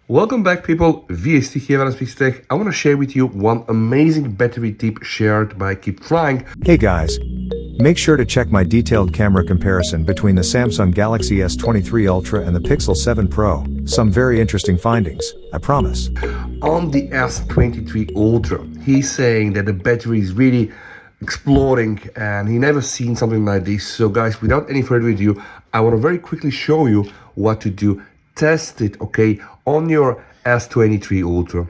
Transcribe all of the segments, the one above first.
Welcome back people, VST here at S23. I want to share with you one amazing battery tip shared by Keep Flying. Hey guys, make sure to check my detailed camera comparison between the Samsung Galaxy S23 Ultra and the Pixel 7 Pro. Some very interesting findings, I promise. On the S23 Ultra, he's saying that the battery is really exploding and he never seen something like this. So guys, without any further ado, I want to very quickly show you what to do. Test it, okay, on your S23 Ultra,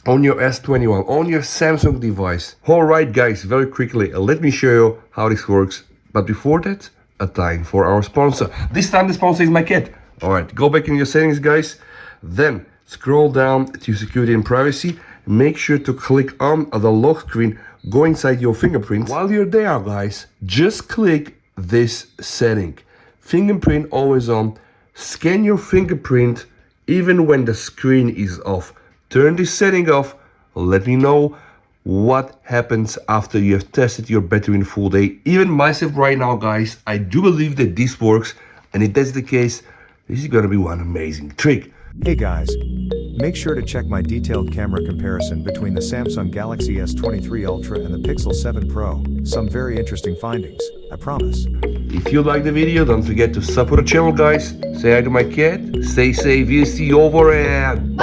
on your S21, on your Samsung device. Alright guys, very quickly, let me show you how this works. But before that, a time for our sponsor. This time the sponsor is my cat. Alright, go back in your settings guys, then scroll down to security and privacy. Make sure to click on the lock screen, go inside your fingerprint. While you're there guys, just click this setting. Fingerprint always on. Scan your fingerprint even when the screen is off. Turn this setting off. Let me know what happens after you have tested your battery in full day. Even myself right now guys, I do believe that this works, and if that's the case, this is gonna be one amazing trick. Hey guys, make sure to check my detailed camera comparison between the Samsung Galaxy S23 Ultra and the Pixel 7 Pro. Some very interesting findings, I promise. If you like the video, don't forget to support the channel guys. Say hi to my cat. Stay safe. We'll see you over and